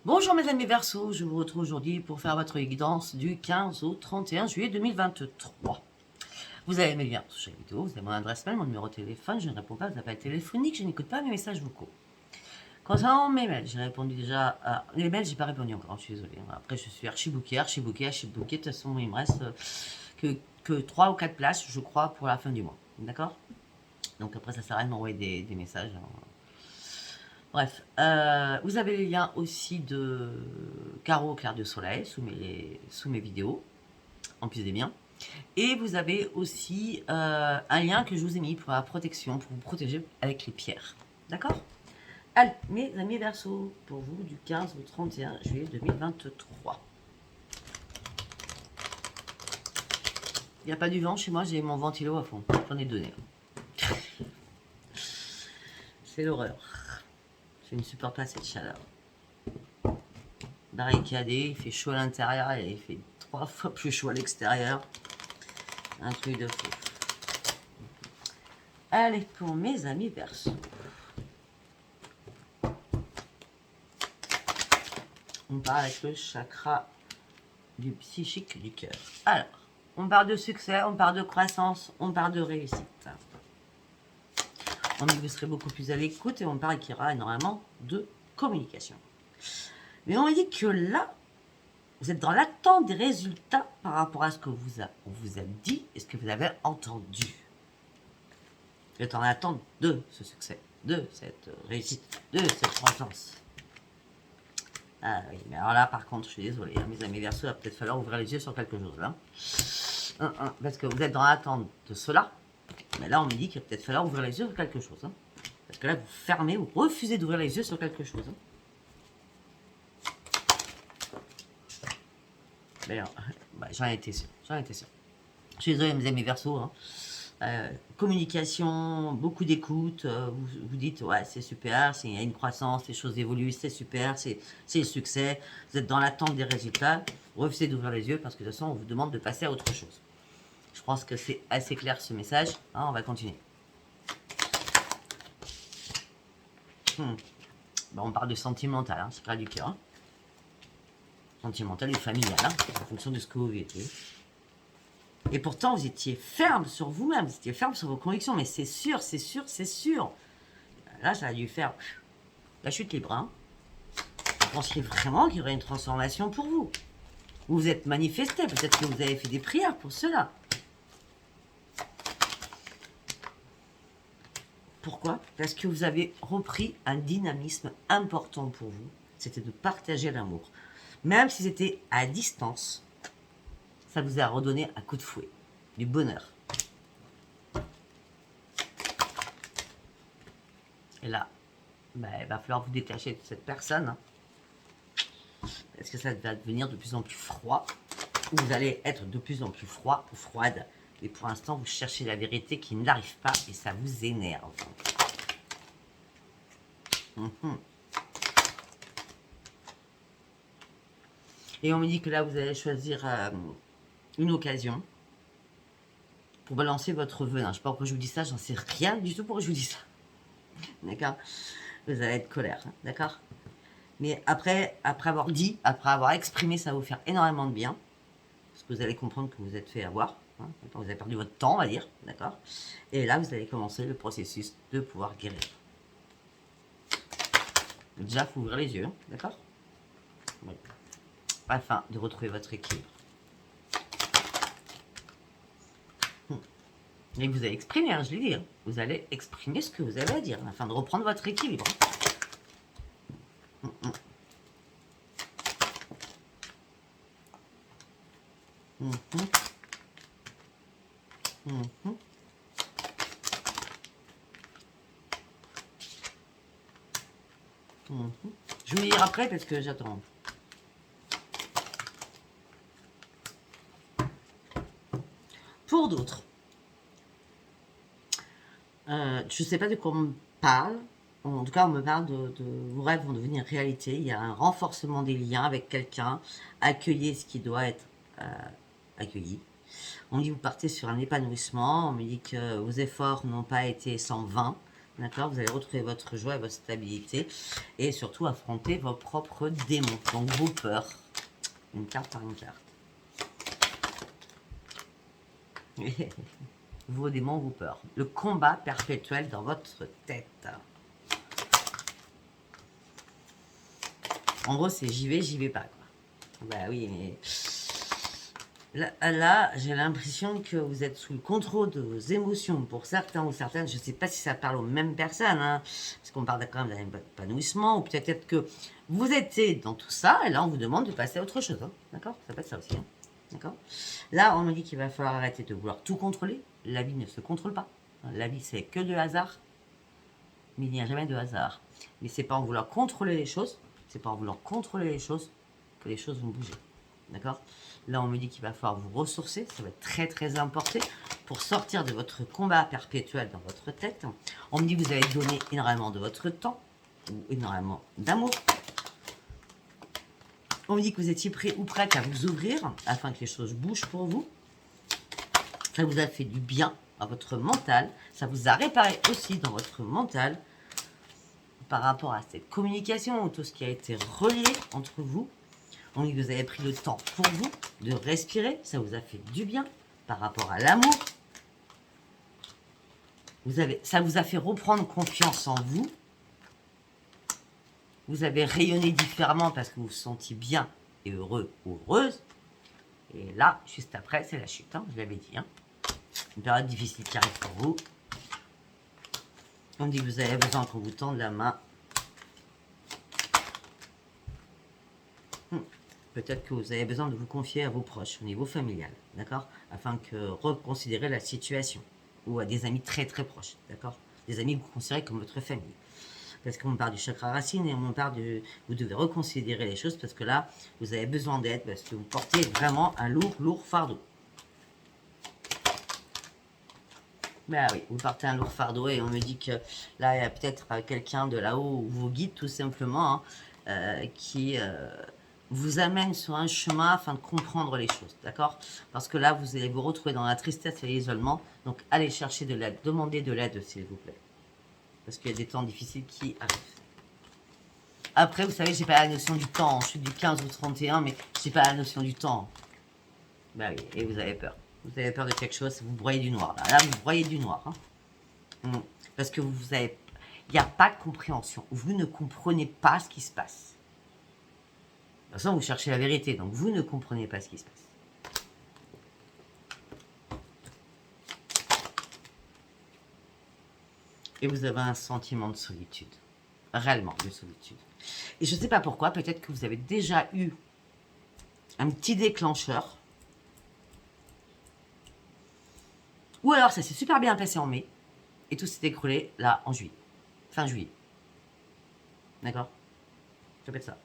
Bonjour mes amis Verseaux, je vous retrouve aujourd'hui pour faire votre guidance du 15 au 31 juillet 2023. Vous avez mes liens sous chaque vidéo, vous avez mon adresse mail, mon numéro de téléphone, je ne réponds pas aux appels téléphoniques, je n'écoute pas mes messages vocaux. Concernant mes mails, j'ai répondu déjà à... Les mails, j'ai pas répondu encore, je suis désolée. Après, je suis archi-booké. De toute façon, il me reste que 3 ou 4 places, je crois, pour la fin du mois. D'accord? Donc après, ça sert à rien de m'envoyer des messages. Bref, vous avez les liens aussi de Caro Clair de Soleil sous mes vidéos, en plus des miens. Et vous avez aussi un lien que je vous ai mis pour la protection, pour vous protéger avec les pierres. D'accord? Allez, mes amis Verseaux, pour vous du 15 au 31 juillet 2023. Il n'y a pas du vent chez moi, j'ai mon ventilo à fond. J'en ai donné. C'est l'horreur. Je ne supporte pas cette chaleur. Barricadé, il fait chaud à l'intérieur et il fait 3 fois plus chaud à l'extérieur. Un truc de fou. Allez, pour mes amis Verseaux. On part avec le chakra du psychique du cœur. Alors, on parle de succès, on parle de croissance, on parle de réussite. On dit que vous serez beaucoup plus à l'écoute et on parle qu'il y aura énormément de communication. Mais on dit que là, vous êtes dans l'attente des résultats par rapport à ce que on vous a dit et ce que vous avez entendu. Vous êtes en attente de ce succès, de cette réussite, de cette croissance. Ah oui, mais alors là, par contre, je suis désolée, hein, mes amis Verseaux, il va peut-être falloir ouvrir les yeux sur quelque chose là. Parce que vous êtes dans l'attente de cela. Mais là, on me dit qu'il va peut-être falloir ouvrir les yeux sur quelque chose. Hein. Parce que là, vous fermez, vous refusez d'ouvrir les yeux sur quelque chose. Hein. D'ailleurs, j'en étais sûr. Je suis désolée, mes amis Verseaux. Hein. Communication, beaucoup d'écoute. Vous dites, ouais, c'est super, il y a une croissance, les choses évoluent, c'est super, c'est le succès. Vous êtes dans l'attente des résultats. Vous refusez d'ouvrir les yeux parce que de toute façon, on vous demande de passer à autre chose. Je pense que c'est assez clair ce message. Hein, on va continuer. Bon, on parle de sentimental, hein, chakra du cœur. Hein. Sentimental et familial, hein, en fonction de ce que vous vivez. Et pourtant, vous étiez ferme sur vous-même, vous étiez ferme sur vos convictions. Mais c'est sûr, c'est sûr, c'est sûr. Là, ça a dû faire la chute libre. Hein. Vous pensiez vraiment qu'il y aurait une transformation pour vous. Vous vous êtes manifesté, peut-être que vous avez fait des prières pour cela. Pourquoi? Parce que vous avez repris un dynamisme important pour vous. C'était de partager l'amour. Même si c'était à distance, ça vous a redonné un coup de fouet, du bonheur. Et là, il va falloir vous détacher de cette personne. Hein, parce que ça va devenir de plus en plus froid. Vous allez être de plus en plus froid ou froide. Et pour l'instant, vous cherchez la vérité qui n'arrive pas et ça vous énerve. Et on me dit que là, vous allez choisir une occasion pour balancer votre venin. Je ne sais pas pourquoi je vous dis ça, j'en sais rien du tout pourquoi je vous dis ça. D'accord? Vous allez être colère, hein, d'accord? Mais après avoir dit, après avoir exprimé, ça va vous faire énormément de bien. Parce que vous allez comprendre que vous êtes fait avoir. Hein, vous avez perdu votre temps, on va dire, d'accord? Et là, vous allez commencer le processus de pouvoir guérir. Déjà, il faut ouvrir les yeux, hein, d'accord? Oui. Afin de retrouver votre équilibre. Et vous allez exprimer, hein, je l'ai dit. Hein. Vous allez exprimer ce que vous avez à dire, afin de reprendre votre équilibre. Je vais lire après parce que j'attends. Pour d'autres, je ne sais pas de quoi on me parle. En tout cas, on me parle de vos rêves vont devenir réalité. Il y a un renforcement des liens avec quelqu'un. Accueillez ce qui doit être accueilli. On me dit que vous partez sur un épanouissement. On me dit que vos efforts n'ont pas été sans vain. D'accord? Vous allez retrouver votre joie et votre stabilité. Et surtout affronter vos propres démons. Donc vos peurs. Une carte par une carte. Vos démons, vos peurs. Le combat perpétuel dans votre tête. En gros, c'est j'y vais pas, quoi. Bah oui, mais... Là j'ai l'impression que vous êtes sous le contrôle de vos émotions. Pour certains ou certaines, je ne sais pas si ça parle aux mêmes personnes, hein, parce qu'on parle quand même d'un épanouissement, ou peut-être que vous êtes dans tout ça, et là on vous demande de passer à autre chose. Hein, d'accord? Ça peut être ça aussi. Hein, d'accord? Là, on me dit qu'il va falloir arrêter de vouloir tout contrôler. La vie ne se contrôle pas. La vie, c'est que de hasard. Mais il n'y a jamais de hasard. Mais c'est pas en vouloir contrôler les choses, c'est pas en voulant contrôler les choses que les choses vont bouger. D'accord? Là, on me dit qu'il va falloir vous ressourcer. Ça va être très, très important pour sortir de votre combat perpétuel dans votre tête. On me dit que vous allez donner énormément de votre temps ou énormément d'amour. On me dit que vous étiez prêt ou prête à vous ouvrir afin que les choses bougent pour vous. Ça vous a fait du bien à votre mental. Ça vous a réparé aussi dans votre mental par rapport à cette communication ou tout ce qui a été relié entre vous. On dit que vous avez pris le temps pour vous de respirer. Ça vous a fait du bien par rapport à l'amour. Ça vous a fait reprendre confiance en vous. Vous avez rayonné différemment parce que vous vous sentiez bien et heureux ou heureuse. Et là, juste après, c'est la chute. Hein, je l'avais dit. Hein. Une période difficile qui arrive pour vous. On dit que vous avez besoin qu'on vous tende la main. Peut-être que vous avez besoin de vous confier à vos proches au niveau familial, d'accord? Afin que reconsidérer la situation. Ou à des amis très très proches, d'accord? Des amis que vous considérez comme votre famille. Parce qu'on me parle du chakra racine et on me parle de... Vous devez reconsidérer les choses parce que là, vous avez besoin d'aide parce que vous portez vraiment un lourd fardeau. Ben oui, vous portez un lourd fardeau et on me dit que là, il y a peut-être quelqu'un de là-haut, ou vos guides tout simplement, hein, qui vous amène sur un chemin afin de comprendre les choses, d'accord? Parce que là, vous allez vous retrouver dans la tristesse et l'isolement, donc allez chercher de l'aide, demandez de l'aide s'il vous plaît. Parce qu'il y a des temps difficiles qui arrivent. Après, vous savez, j'ai pas la notion du temps, je suis du 15 au 31, mais j'ai pas la notion du temps. Ben oui, et vous avez peur. Vous avez peur de quelque chose, vous broyez du noir. Là vous broyez du noir. Hein. Parce que vous avez... Il n'y a pas de compréhension. Vous ne comprenez pas ce qui se passe. De toute façon, vous cherchez la vérité, donc vous ne comprenez pas ce qui se passe. Et vous avez un sentiment de solitude. Réellement, de solitude. Et je ne sais pas pourquoi, peut-être que vous avez déjà eu un petit déclencheur. Ou alors, ça s'est super bien passé en mai. Et tout s'est écroulé, là, en juillet. Fin juillet. D'accord? Ça peut être ça.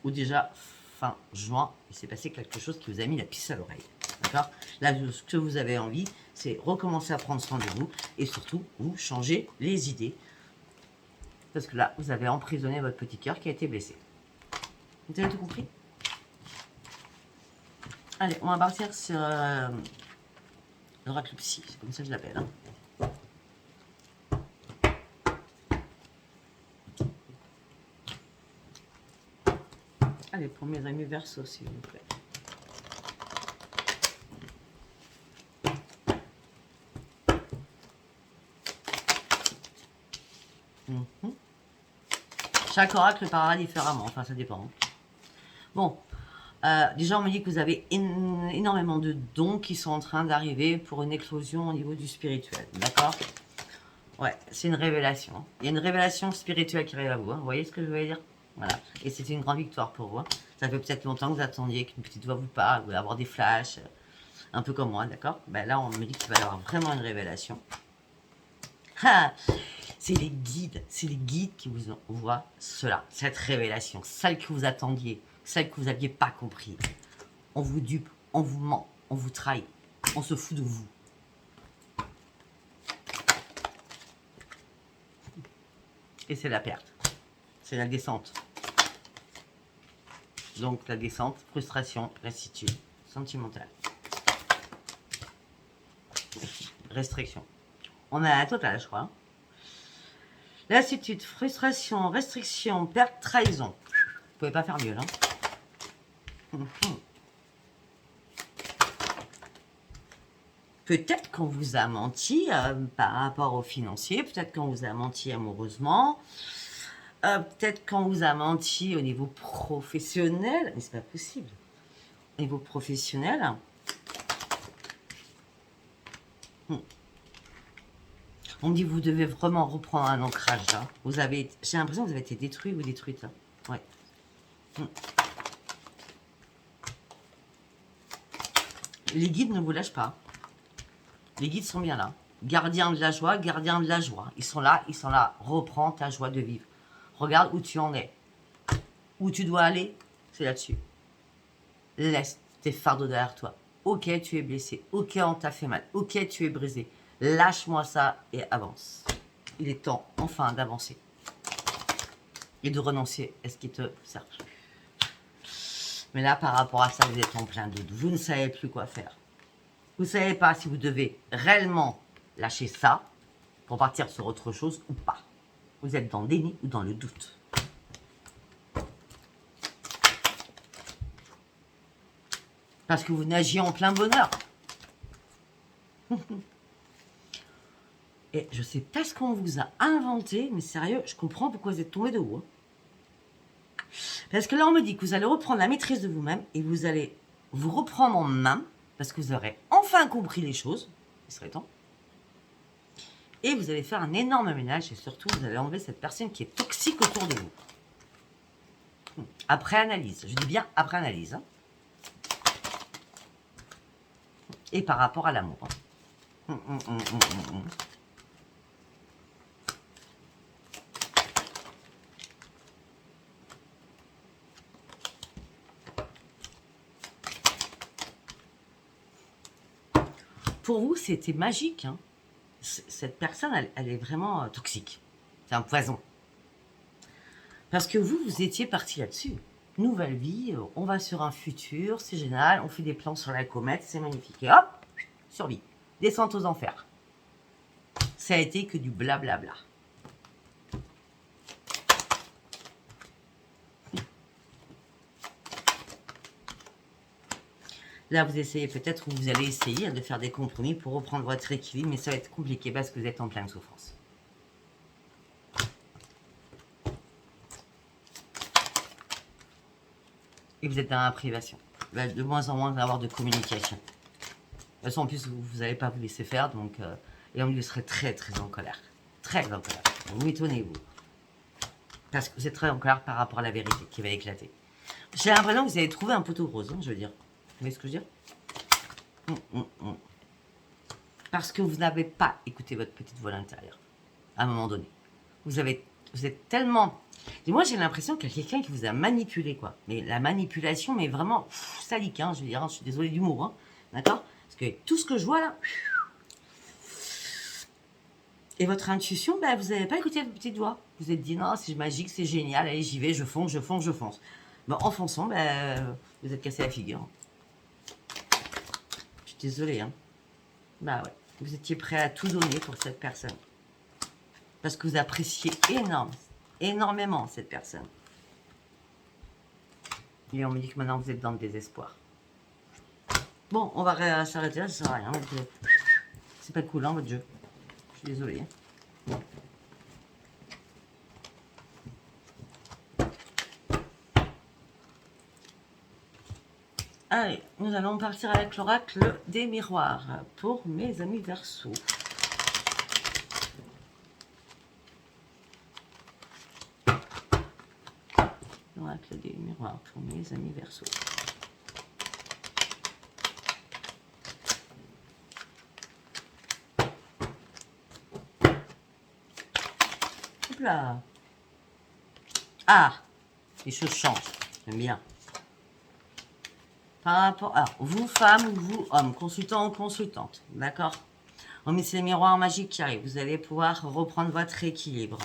Ou déjà, fin juin, il s'est passé quelque chose qui vous a mis la puce à l'oreille. D'accord? Là, ce que vous avez envie, c'est recommencer à prendre soin de vous. Et surtout, vous changer les idées. Parce que là, vous avez emprisonné votre petit cœur qui a été blessé. Vous avez tout compris? Allez, on va partir sur l'oracle psy, c'est comme ça que je l'appelle. Hein. Allez, pour mes amis Verseau, s'il vous plaît. Chaque oracle parlera différemment, enfin ça dépend. Bon, déjà on me dit que vous avez énormément de dons qui sont en train d'arriver pour une éclosion au niveau du spirituel, d'accord? Ouais, c'est une révélation. Il y a une révélation spirituelle qui arrive à vous, hein. Vous voyez ce que je voulais dire? Voilà, et c'est une grande victoire pour vous. Hein. Ça fait peut-être longtemps que vous attendiez qu'une petite voix vous parle, vous allez avoir des flashs, un peu comme moi, d'accord? Ben là on me dit qu'il va y avoir vraiment une révélation. Ah, c'est les guides qui vous envoient cela, cette révélation, celle que vous attendiez, celle que vous n'aviez pas compris. On vous dupe, on vous ment, on vous trahit, on se fout de vous. Et c'est la perte, c'est la descente. Donc la descente, frustration, lassitude, sentimentale. restriction. On a un total, je crois. Hein. Lassitude, frustration, restriction, perte, trahison. Vous pouvez pas faire mieux, là. Peut-être qu'on vous a menti par rapport au financier, peut-être qu'on vous a menti amoureusement, peut-être qu'on vous a menti au niveau professionnel, mais c'est pas possible. Au niveau professionnel, on me dit que vous devez vraiment reprendre un ancrage. Hein. J'ai l'impression que vous avez été détruit ou détruite. Hein. Ouais. Les guides ne vous lâchent pas. Les guides sont bien là. Gardien de la joie, gardien de la joie. Ils sont là. Reprends ta joie de vivre. Regarde où tu en es. Où tu dois aller, c'est là-dessus. Laisse tes fardeaux derrière toi. Ok, tu es blessé. Ok, on t'a fait mal. Ok, tu es brisé. Lâche-moi ça et avance. Il est temps, enfin, d'avancer. Et de renoncer à ce qui te sert plus. Mais là, par rapport à ça, vous êtes en plein doute. Vous ne savez plus quoi faire. Vous ne savez pas si vous devez réellement lâcher ça pour partir sur autre chose ou pas. Vous êtes dans le déni ou dans le doute. Parce que vous nagiez en plein bonheur. Et je sais pas ce qu'on vous a inventé, mais sérieux, je comprends pourquoi vous êtes tombé de haut. Parce que là, on me dit que vous allez reprendre la maîtrise de vous-même et vous allez vous reprendre en main parce que vous aurez enfin compris les choses. Il serait temps. Et vous allez faire un énorme ménage et surtout, vous allez enlever cette personne qui est toxique autour de vous. Après analyse. Je dis bien après analyse. Hein. Et par rapport à l'amour. Hein. Pour vous, c'était magique. Hein. Cette personne, elle est vraiment toxique. C'est un poison. Parce que vous étiez parti là-dessus. Nouvelle vie, on va sur un futur, c'est génial, on fait des plans sur la comète, c'est magnifique. Et hop, survie. Descente aux enfers. Ça a été que du blablabla. Là, vous essayez peut-être, ou vous allez essayer de faire des compromis pour reprendre votre équilibre, mais ça va être compliqué parce que vous êtes en pleine souffrance. Et vous êtes dans la privation. Il va de moins en moins avoir de communication. De toute façon, en plus, vous n'allez pas vous laisser faire, donc... et on lui serait très, très en colère. Très en colère. Vous m'étonnez, vous. Parce que vous êtes très en colère par rapport à la vérité qui va éclater. J'ai l'impression que vous avez trouvé un poteau rose, hein, je veux dire. Vous voyez ce que je veux dire? Parce que vous n'avez pas écouté votre petite voix intérieure. À un moment donné. Vous êtes tellement... Et moi, j'ai l'impression qu'il y a quelqu'un qui vous a manipulé, quoi. Mais la manipulation, mais vraiment salique, hein, je veux dire. Hein, je suis désolée du mot, hein, d'accord? Parce que tout ce que je vois, là... Et votre intuition, ben, vous n'avez pas écouté votre petite voix. Vous êtes dit, non, c'est magique, c'est génial, allez, j'y vais, je fonce, je fonce, je fonce. Ben, en fonçant, ben, vous êtes cassé la figure. Je suis désolée, hein. Bah ouais, vous étiez prêt à tout donner pour cette personne. Parce que vous appréciez énormément cette personne. Et on me dit que maintenant vous êtes dans le désespoir. Bon, on va s'arrêter là, ça sert à rien. C'est pas cool, hein, votre jeu. Je suis désolée. Hein. Allez, nous allons partir avec l'oracle des miroirs pour mes amis Verseaux. L'oracle des miroirs pour mes amis Verseaux. Hop là. Ah, les choses changent. J'aime bien. Par rapport à vous, femmes, ou vous, hommes, consultant ou consultante, d'accord? On met ces miroirs magiques qui arrivent. Vous allez pouvoir reprendre votre équilibre.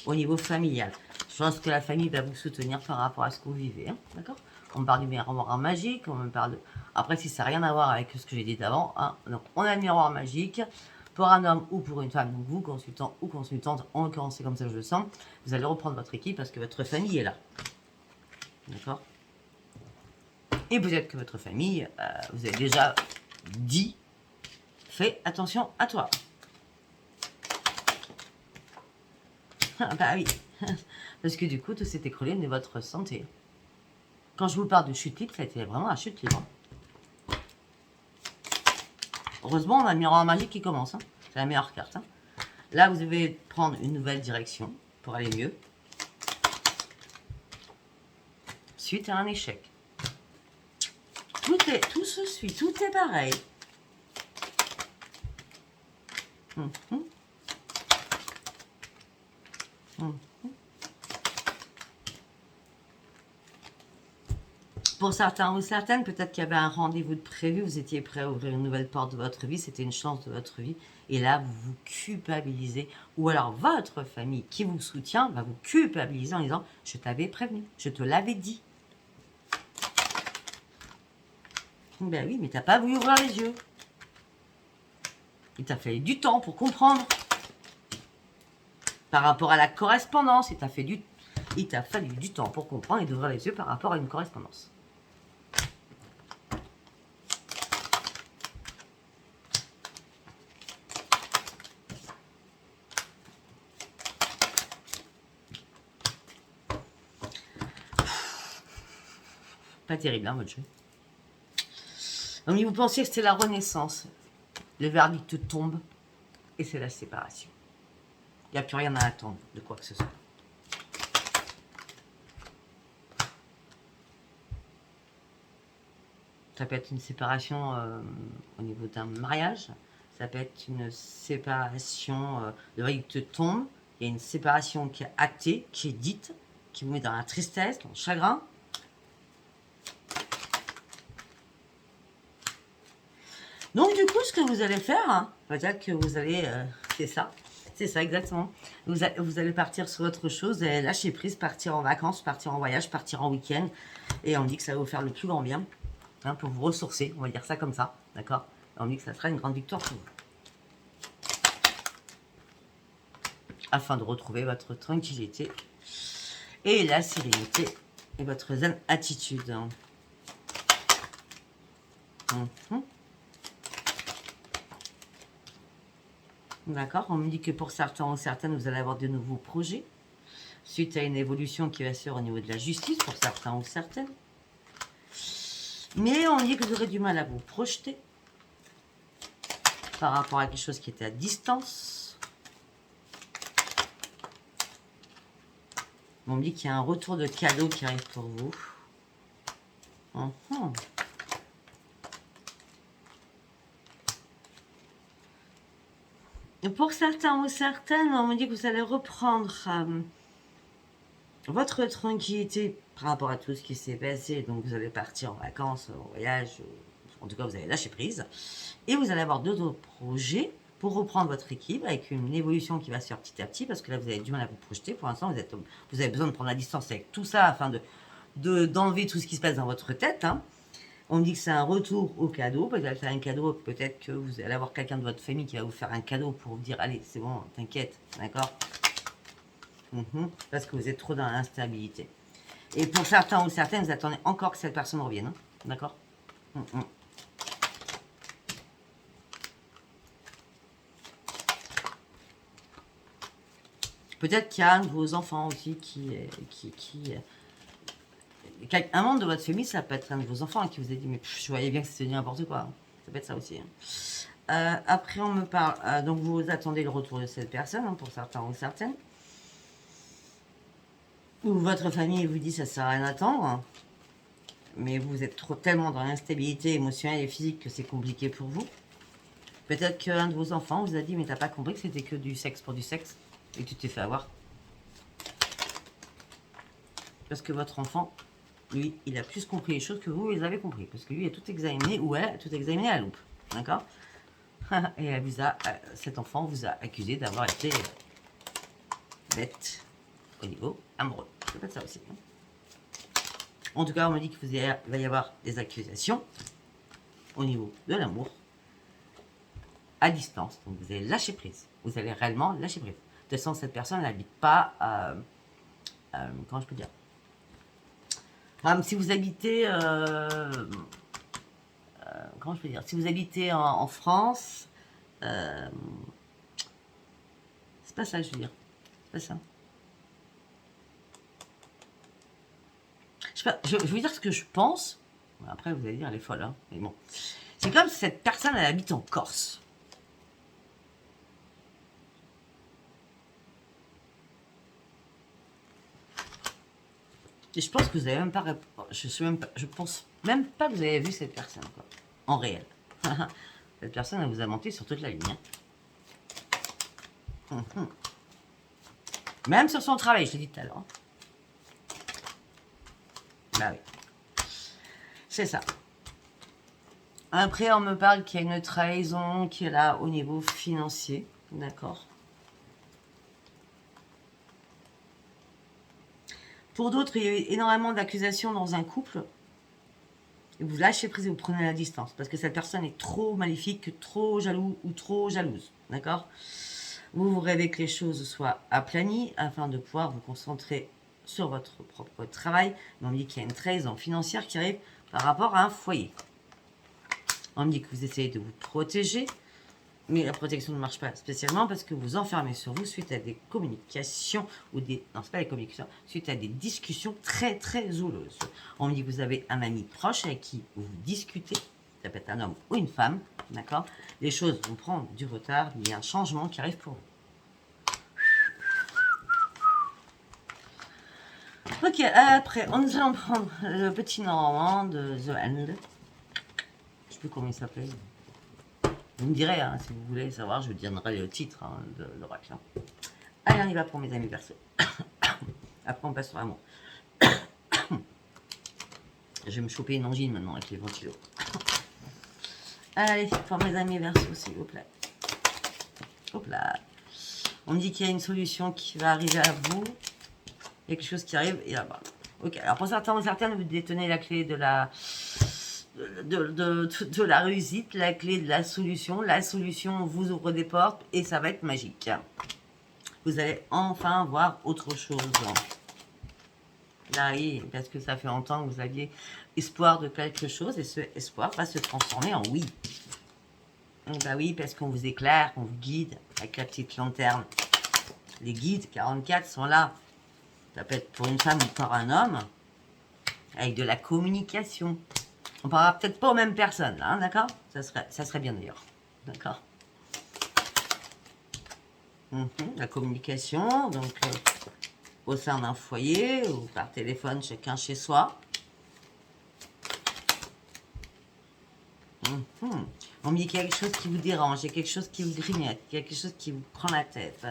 Au niveau familial. Je pense que la famille va vous soutenir par rapport à ce que vous vivez, hein, d'accord? On parle du miroir magique, on me parle Après, si ça n'a rien à voir avec ce que j'ai dit avant, hein, donc on a le miroir magique. Pour un homme ou pour une femme, donc vous, consultant ou consultante, en l'occurrence, c'est comme ça que je le sens, vous allez reprendre votre équipe parce que votre famille est là. D'accord? Et peut-être que votre famille, vous avez déjà dit, fais attention à toi. Bah oui, parce que du coup, tout s'est écroulé de votre santé. Quand je vous parle de chute libre, ça a été vraiment la chute libre. Heureusement, on a le miroir magique qui commence. Hein. C'est la meilleure carte. Hein. Là, vous devez prendre une nouvelle direction pour aller mieux. Suite à un échec. Tout se suit, tout est pareil. Pour certains ou certaines, peut-être qu'il y avait un rendez-vous de prévu, vous étiez prêt à ouvrir une nouvelle porte de votre vie, c'était une chance de votre vie, et là, vous vous culpabilisez, ou alors votre famille qui vous soutient va vous culpabiliser en disant « je t'avais prévenu, je te l'avais dit ». Ben oui, mais t'as pas voulu ouvrir les yeux. Il t'a fallu du temps pour comprendre. Par rapport à la correspondance, il t'a fallu du temps pour comprendre et d'ouvrir les yeux par rapport à une correspondance. Pas terrible, hein, votre jeu. Donc, vous pensiez que c'était la renaissance. Le verdict tombe et c'est la séparation. Il n'y a plus rien à attendre de quoi que ce soit. Ça peut être une séparation au niveau d'un mariage. Ça peut être une séparation, le verdict tombe. Il y a une séparation qui est actée, qui est dite, qui vous met dans la tristesse, dans le chagrin. Donc du coup, ce que vous allez faire, hein, peut-être que vous allez, c'est ça exactement. Vous allez partir sur autre chose, et lâcher prise, partir en vacances, partir en voyage, partir en week-end. Et on dit que ça va vous faire le plus grand bien, hein, pour vous ressourcer, on va dire ça comme ça, d'accord? On dit que ça sera une grande victoire pour vous. Afin de retrouver votre tranquillité et la sérénité et votre zen attitude. D'accord, on me dit que pour certains ou certaines, vous allez avoir de nouveaux projets suite à une évolution qui va se faire au niveau de la justice pour certains ou certaines. Mais on dit que vous aurez du mal à vous projeter par rapport à quelque chose qui était à distance. On me dit qu'il y a un retour de cadeau qui arrive pour vous. Pour certains ou certaines, on me dit que vous allez reprendre votre tranquillité par rapport à tout ce qui s'est passé. Donc vous allez partir en vacances, en voyage, en tout cas vous allez lâcher prise. Et vous allez avoir d'autres projets pour reprendre votre équipe avec une évolution qui va se faire petit à petit, parce que là vous avez du mal à vous projeter. Pour l'instant vous avez besoin de prendre la distance avec tout ça afin d'enlever tout ce qui se passe dans votre tête. Hein. On me dit que c'est un retour au cadeau. Peut-être faire un cadeau, peut-être que vous allez avoir quelqu'un de votre famille qui va vous faire un cadeau pour vous dire allez, c'est bon, t'inquiète, d'accord? Parce que vous êtes trop dans l'instabilité. Et pour certains ou certaines, vous attendez encore que cette personne revienne, hein, d'accord? Peut-être qu'il y a un de vos enfants aussi un membre de votre famille, ça peut être un de vos enfants qui vous a dit mais je voyais bien que c'était n'importe quoi. Ça peut être ça aussi. Hein. Après, on me parle. Donc, vous attendez le retour de cette personne, hein, pour certains ou certaines. Ou votre famille vous dit ça sert à rien d'attendre. Hein. Mais vous êtes tellement dans l'instabilité émotionnelle et physique que c'est compliqué pour vous. Peut-être qu'un de vos enfants vous a dit mais t'as pas compris que c'était que du sexe pour du sexe et que tu t'es fait avoir. Parce que votre enfant, lui, il a plus compris les choses que vous les avez compris. Parce que lui, il a tout examiné, ou elle a tout examiné à la loupe. D'accord? Et elle vous a, cet enfant vous a accusé d'avoir été bête au niveau amoureux. C'est peut-être ça aussi. Hein. En tout cas, on me dit qu'il va y avoir des accusations. au niveau de l'amour, à distance. Donc vous allez lâcher prise. Vous allez réellement lâcher prise. De toute façon, cette personne n'habite pas, comment je peux dire, si vous habitez, comment je peux dire, si vous habitez en France, c'est pas ça que je veux dire. C'est pas ça. Je veux dire ce que je pense. Après, vous allez dire, elle est folle, hein. Mais bon. C'est comme si cette personne, elle habite en Corse. Et je pense que vous avez même pas... Je pense même pas que vous avez vu cette personne, quoi. En réel. Cette personne, elle vous a menti sur toute la ligne. Hein. Même sur son travail, je l'ai dit tout à l'heure. Bah oui. C'est ça. Après, on me parle qu'il y a une trahison qui est là au niveau financier. D'accord. Pour d'autres, il y a eu énormément d'accusations dans un couple. Et vous lâchez prise et vous prenez la distance. Parce que cette personne est trop maléfique, trop jaloux ou trop jalouse. D'accord. Vous rêvez que les choses soient aplanies afin de pouvoir vous concentrer sur votre propre travail. Mais on me dit qu'il y a une trahison financière qui arrive par rapport à un foyer. On me dit que vous essayez de vous protéger, mais la protection ne marche pas spécialement parce que vous enfermez sur vous suite à des communications ou des... Non, c'est pas des communications, suite à des discussions très très houleuses. On me dit que vous avez un ami proche avec qui vous discutez, ça peut être un homme ou une femme, d'accord. Les choses vont prendre du retard, il y a un changement qui arrive pour vous. Ok, après, nous allons prendre le petit Normand de The End. Je sais plus comment il s'appelle. Vous me direz, hein, si vous voulez savoir, je vous donnerai le titre hein, de l'oracle. Allez, on y va pour mes amis perso. Après, on passe sur l'amour. Je vais me choper une angine maintenant avec les ventilos. Allez, pour mes amis verso, s'il vous plaît. Hop là. On me dit qu'il y a une solution qui va arriver à vous. Il y a quelque chose qui arrive et là-bas. Ok, alors pour certains ou certaines, vous détenez la clé de la... De la réussite, la clé de la solution. La solution vous ouvre des portes et ça va être magique. Vous allez enfin voir autre chose. Là, oui, parce que ça fait longtemps que vous aviez espoir de quelque chose et ce espoir va se transformer en oui. Bah oui, parce qu'on vous éclaire, qu'on vous guide avec la petite lanterne. Les guides 44 sont là. Ça peut être pour une femme ou pour un homme, avec de la communication. On parlera peut-être pas aux mêmes personnes, là, hein, d'accord, ça serait bien d'ailleurs. D'accord. La communication, donc au sein d'un foyer ou par téléphone, chacun chez soi. On me dit qu'il y a quelque chose qui vous dérange, il y a quelque chose qui vous grignote, il y a quelque chose qui vous prend la tête.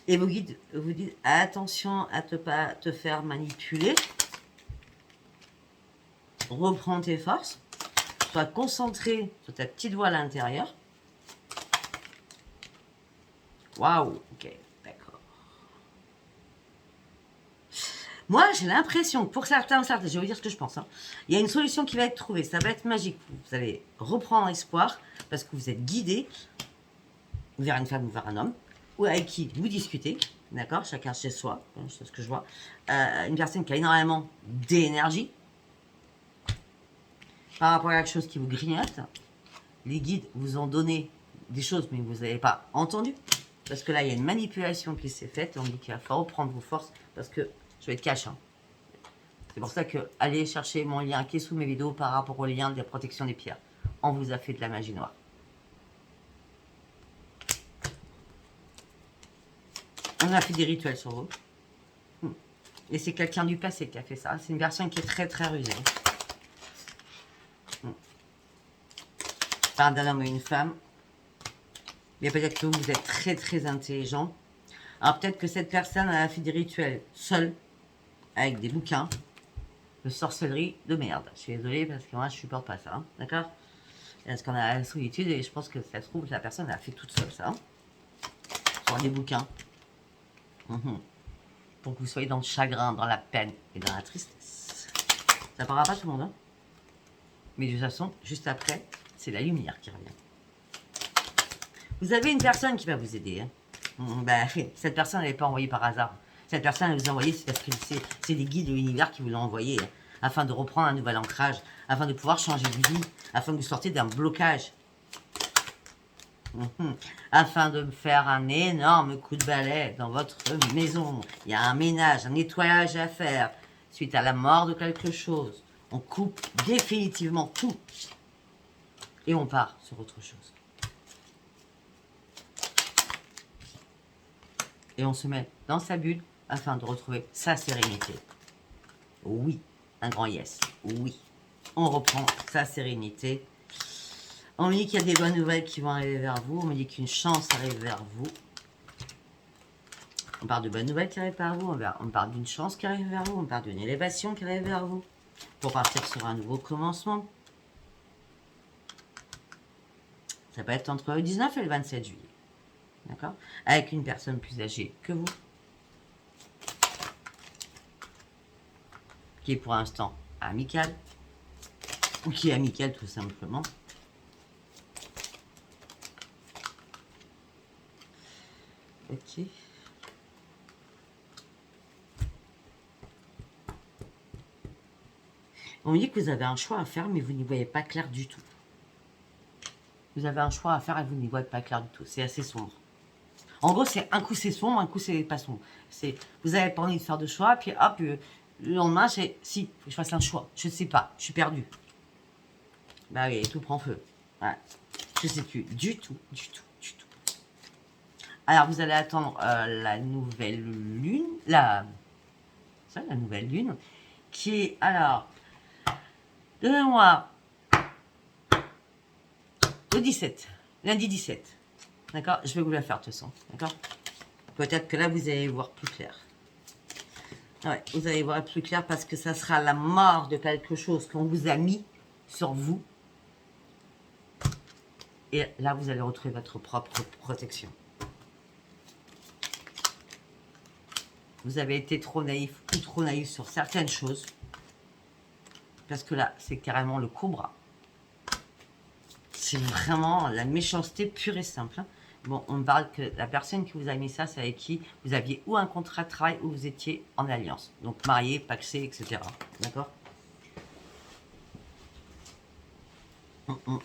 Et vos guides vous disent attention à ne pas te faire manipuler. Reprends tes forces. Sois concentré sur ta petite voix à l'intérieur. Waouh, ok, d'accord. Moi, j'ai l'impression que pour certains, je vais vous dire ce que je pense. Hein. Il y a une solution qui va être trouvée. Ça va être magique. Vous allez reprendre espoir parce que vous êtes guidé vers une femme ou vers un homme ou avec qui vous discutez. D'accord, chacun chez soi. C'est ce que je vois. Une personne qui a énormément d'énergie par rapport à quelque chose qui vous grignote. Les guides vous ont donné des choses, mais vous n'avez pas entendu. Parce que là, il y a une manipulation qui s'est faite. On dit qu'il va falloir reprendre vos forces. Parce que je vais être cash. Hein. C'est pour ça que allez chercher mon lien qui est sous mes vidéos par rapport au lien de la protection des pierres. On vous a fait de la magie noire. On a fait des rituels sur vous. Et c'est quelqu'un du passé qui a fait ça. C'est une personne qui est très très rusée. Par d'un homme ou une femme. Mais peut-être que vous êtes très très intelligent. Alors peut-être que cette personne a fait des rituels seule, avec des bouquins, de sorcellerie de merde. Je suis désolée parce que moi je supporte pas ça, hein, d'accord. Parce qu'on a la solitude et je pense que ça se trouve la personne a fait toute seule ça. Hein, sur des bouquins. Pour que vous soyez dans le chagrin, dans la peine et dans la tristesse. Ça parlera pas tout le monde, hein. Mais de toute façon, juste après, c'est la lumière qui revient. Vous avez une personne qui va vous aider. Ben, cette personne, elle n'est pas envoyée par hasard. Cette personne, elle vous a envoyé, c'est parce que c'est des guides de l'univers qui vous l'ont envoyé, afin de reprendre un nouvel ancrage, afin de pouvoir changer de vie, afin que vous sortiez d'un blocage. Afin de faire un énorme coup de balai dans votre maison. Il y a un ménage, un nettoyage à faire. Suite à la mort de quelque chose, on coupe définitivement tout. Et on part sur autre chose. Et on se met dans sa bulle afin de retrouver sa sérénité. Oui, un grand yes. Oui, on reprend sa sérénité. On me dit qu'il y a des bonnes nouvelles qui vont arriver vers vous. On me dit qu'une chance arrive vers vous. On parle de bonnes nouvelles qui arrivent vers vous. On parle d'une chance qui arrive vers vous. On parle d'une élévation qui arrive vers vous. Pour partir sur un nouveau commencement. Ça peut être entre le 19 et le 27 juillet. D'accord? Avec une personne plus âgée que vous. Qui est pour l'instant amicale. Ou qui est amicale tout simplement. Ok. On me dit que vous avez un choix à faire, mais vous n'y voyez pas clair du tout. Vous avez un choix à faire et vous n'y voyez pas clair du tout. C'est assez sombre. En gros, c'est un coup c'est sombre, un coup c'est pas sombre. Vous n'avez pas envie de faire de choix, puis hop, le lendemain, c'est si, faut que je fasse un choix. Je ne sais pas, je suis perdu. Bah oui, tout prend feu. Ouais. Je ne sais plus du tout, du tout, du tout. Alors, vous allez attendre la nouvelle lune, la nouvelle lune, qui est, alors, de mémoire, le 17, lundi 17. D'accord? Je vais vous la faire de toute façon. D'accord? Peut-être que là, vous allez voir plus clair. Ouais, vous allez voir plus clair parce que ça sera la mort de quelque chose qu'on vous a mis sur vous. Et là, vous allez retrouver votre propre protection. Vous avez été trop naïf ou trop naïf sur certaines choses. Parce que là, c'est carrément le cobra. C'est vraiment la méchanceté pure et simple. Bon, on parle que la personne qui vous a mis ça, c'est avec qui vous aviez ou un contrat de travail ou vous étiez en alliance. Donc marié, paxé, etc. D'accord? Bon,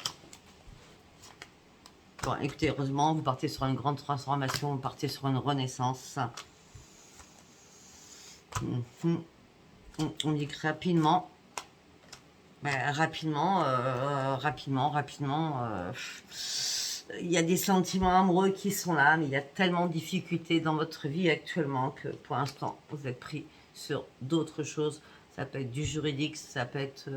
écoutez, heureusement, vous partez sur une grande transformation, vous partez sur une renaissance. On dit que rapidement, il y a des sentiments amoureux qui sont là, mais il y a tellement de difficultés dans votre vie actuellement que pour l'instant, vous êtes pris sur d'autres choses. Ça peut être du juridique, ça peut être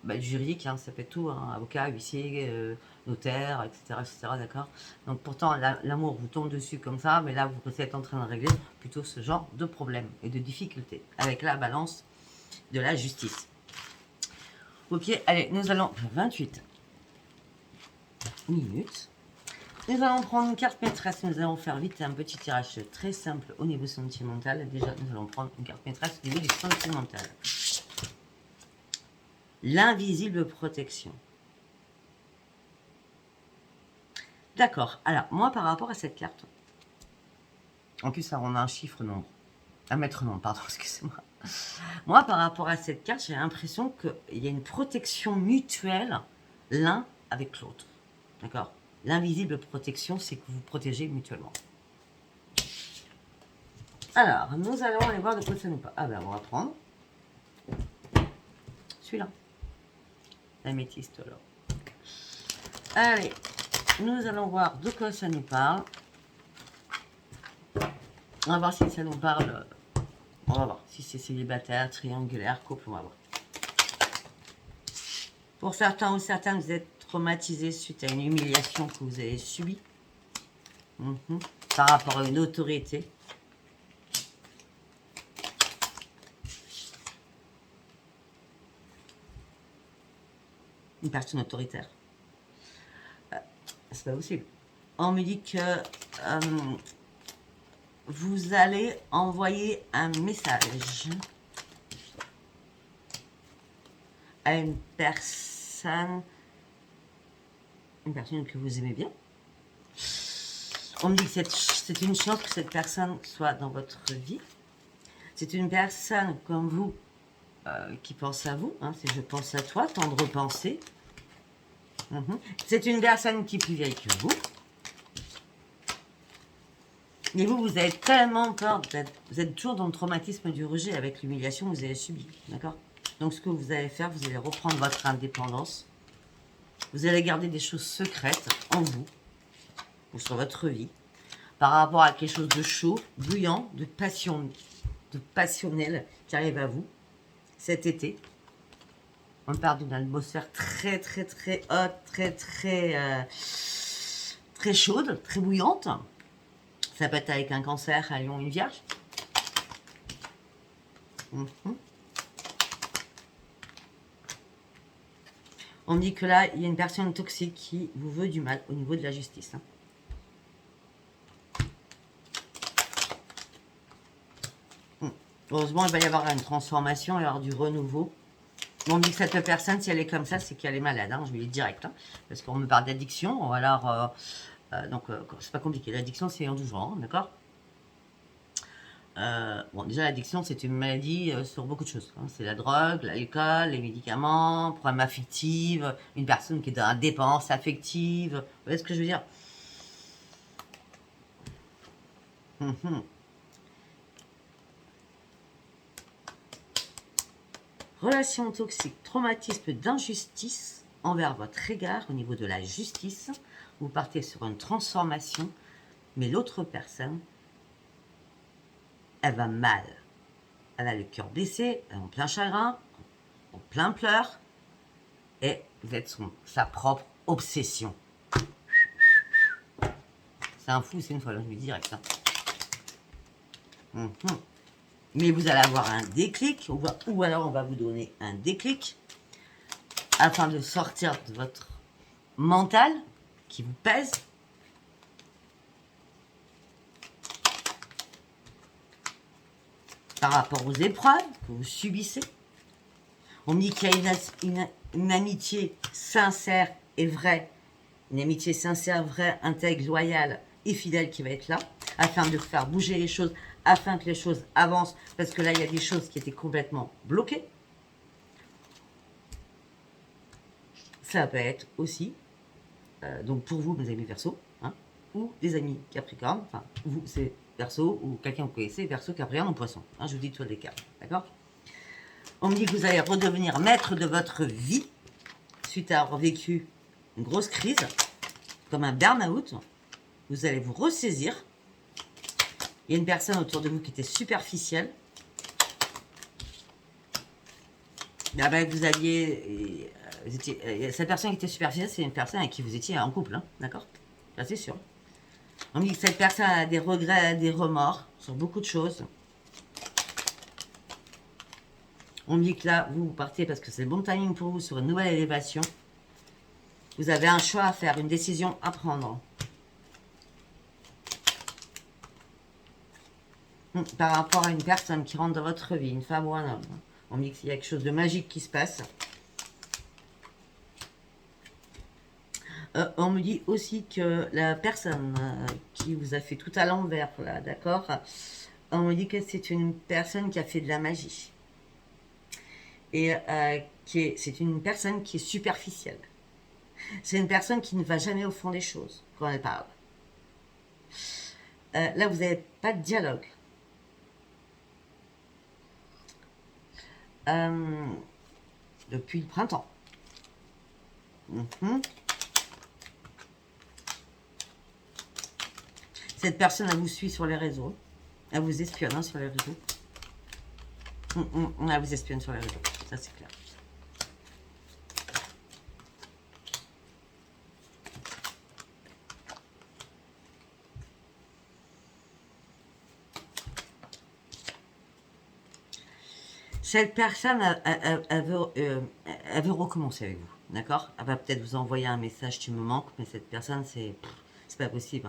du juridique, ça peut être tout, avocat, huissier, notaire, etc. D'accord? Donc pourtant, l'amour vous tombe dessus comme ça, mais là, vous êtes en train de régler plutôt ce genre de problèmes et de difficultés avec la balance de la justice. Ok, allez, nous allons... 28 minutes. Nous allons prendre une carte maîtresse. Nous allons faire vite un petit tirage très simple au niveau sentimental. Déjà, nous allons prendre une carte maîtresse au niveau du sentimental. L'invisible protection. D'accord. Alors, moi, par rapport à cette carte... En plus, on a un chiffre nombre. Un maître nombre, pardon, excusez-moi. Moi, par rapport à cette carte, j'ai l'impression qu'il y a une protection mutuelle l'un avec l'autre. D'accord? L'invisible protection, c'est que vous vous protégez mutuellement. Alors, nous allons aller voir de quoi ça nous parle. Ah ben, on va prendre celui-là. L'améthyste, alors. Allez, nous allons voir de quoi ça nous parle. On va voir si ça nous parle... On va voir si c'est célibataire, triangulaire, couple, on va voir. Pour certains ou certaines, vous êtes traumatisés suite à une humiliation que vous avez subie. Par rapport à une autorité. Une personne autoritaire. C'est pas possible. On me dit que... vous allez envoyer un message à une personne personne que vous aimez bien. On me dit que c'est une chance que cette personne soit dans votre vie. C'est une personne comme vous qui pense à vous. Hein, c'est je pense à toi, tendre pensée. C'est une personne qui est plus vieille que vous. Et vous, vous avez tellement peur, vous êtes toujours dans le traumatisme du rejet avec l'humiliation que vous avez subi, d'accord? Donc ce que vous allez faire, vous allez reprendre votre indépendance. Vous allez garder des choses secrètes en vous, ou sur votre vie, par rapport à quelque chose de chaud, bouillant, de passionnel qui arrive à vous cet été. On part d'une atmosphère très haute, très chaude, très bouillante. Ça peut être avec un cancer, un lion, une vierge. On me dit que là, il y a une personne toxique qui vous veut du mal au niveau de la justice. Heureusement, il va y avoir une transformation, il va y avoir du renouveau. On me dit que cette personne, si elle est comme ça, c'est qu'elle est malade. Je vais le dire direct. Parce qu'on me parle d'addiction. Alors, donc, c'est pas compliqué. L'addiction, c'est en tout genre, d'accord? Bon, déjà, l'addiction, c'est une maladie sur beaucoup de choses. C'est la drogue, l'alcool, les médicaments, problèmes affectifs, une personne qui est dans la dépendance affective. Vous voyez ce que je veux dire? Relation toxique, traumatisme d'injustice envers votre égard au niveau de la justice. Vous partez sur une transformation, mais l'autre personne, elle va mal. Elle a le cœur blessé, elle est en plein chagrin, en plein pleurs, et vous êtes sa propre obsession. C'est un fou, c'est une folle, je lui dis direct. Mais vous allez avoir un déclic, ou alors on va vous donner un déclic, afin de sortir de votre mental qui vous pèse. Par rapport aux épreuves que vous subissez. On me dit qu'il y a une amitié sincère et vraie, une amitié sincère, vraie, intègre, loyale et fidèle qui va être là, afin de faire bouger les choses, afin que les choses avancent, parce que là, il y a des choses qui étaient complètement bloquées. Ça peut être aussi, donc pour vous, mes amis Verseau, ou des amis Capricorne, enfin, vous, c'est Verseau, ou quelqu'un que vous connaissez, Verseau, Capricorne ou Poisson. Je vous dis tous les cas, d'accord? On me dit que vous allez redevenir maître de votre vie, suite à avoir vécu une grosse crise, comme un burn-out. Vous allez vous ressaisir. Il y a une personne autour de vous qui était superficielle. Vous aviez... cette personne qui était superficielle, c'est une personne avec qui vous étiez en couple, d'accord? Ça, c'est sûr. On me dit que cette personne a des regrets, des remords sur beaucoup de choses. On me dit que là, vous partez parce que c'est le bon timing pour vous sur une nouvelle élévation. Vous avez un choix à faire, une décision à prendre. Par rapport à une personne qui rentre dans votre vie, une femme ou un homme. On me dit qu'il y a quelque chose de magique qui se passe. On me dit aussi que la personne qui vous a fait tout à l'envers, là, d'accord? On me dit que c'est une personne qui a fait de la magie. Et c'est une personne qui est superficielle. C'est une personne qui ne va jamais au fond des choses quand elle parle. Là, vous n'avez pas de dialogue. Depuis le printemps. Cette personne, elle vous suit sur les réseaux. Elle vous espionne sur les réseaux. Elle vous espionne sur les réseaux. Ça, c'est clair. Cette personne, elle veut recommencer avec vous. D'accord? Elle va peut-être vous envoyer un message, tu me manques, mais cette personne, c'est pas possible.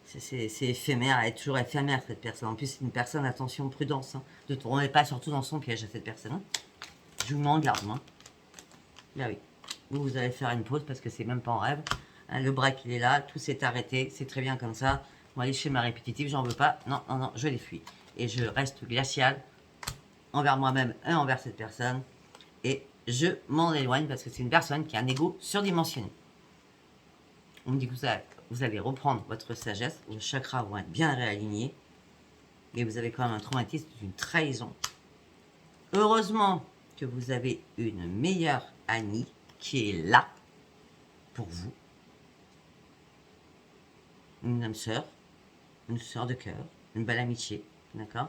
C'est éphémère, elle est toujours éphémère, cette personne. En plus, c'est une personne, attention, prudence. Ne tournez pas surtout dans son piège à cette personne. Je vous mets en garde, moi. Là, oui. Vous allez faire une pause parce que c'est même pas en rêve. Hein, le break, il est là, tout s'est arrêté, c'est très bien comme ça. Moi, les schémas répétitifs, j'en veux pas. Non, non, non, je les fuis. Et je reste glacial envers moi-même et envers cette personne. Et je m'en éloigne parce que c'est une personne qui a un ego surdimensionné. On me dit que vous allez reprendre votre sagesse, vos chakras vont être bien réalignés. Mais vous avez quand même un traumatisme d'une trahison. Heureusement que vous avez une meilleure amie qui est là pour vous. Une âme sœur, une sœur de cœur, une belle amitié, d'accord.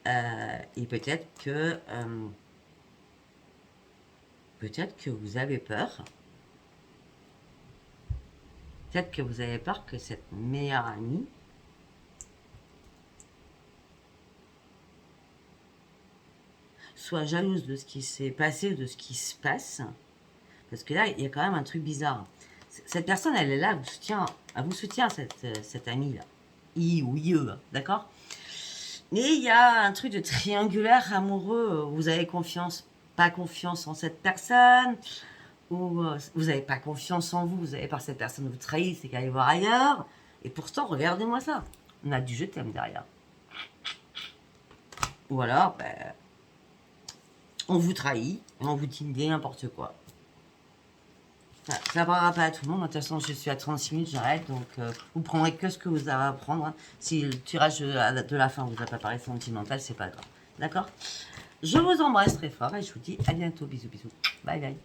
Et peut-être que vous avez peur. Peut-être que vous avez peur que cette meilleure amie soit jalouse de ce qui s'est passé, de ce qui se passe. Parce que là, il y a quand même un truc bizarre. Cette personne, elle est là, elle vous soutient cette amie-là. I ou IE, d'accord. Mais il y a un truc de triangulaire amoureux. Vous avez confiance, pas confiance en cette personne. Ou vous n'avez pas confiance en vous, vous avez par cette personne vous trahit, c'est qu'elle va voir ailleurs. Et pourtant, regardez-moi ça. On a du je t'aime derrière. Ou alors, ben, on vous trahit, et on vous dit n'importe quoi. Ça ne parlera pas à tout le monde. De toute façon, je suis à 36 minutes, j'arrête. Donc, vous prendrez que ce que vous avez à prendre. Hein. Si le tirage de la fin vous a pas paru sentimental, c'est pas grave. D'accord. Je vous embrasse très fort et je vous dis à bientôt. Bisous, bisous. Bye, bye.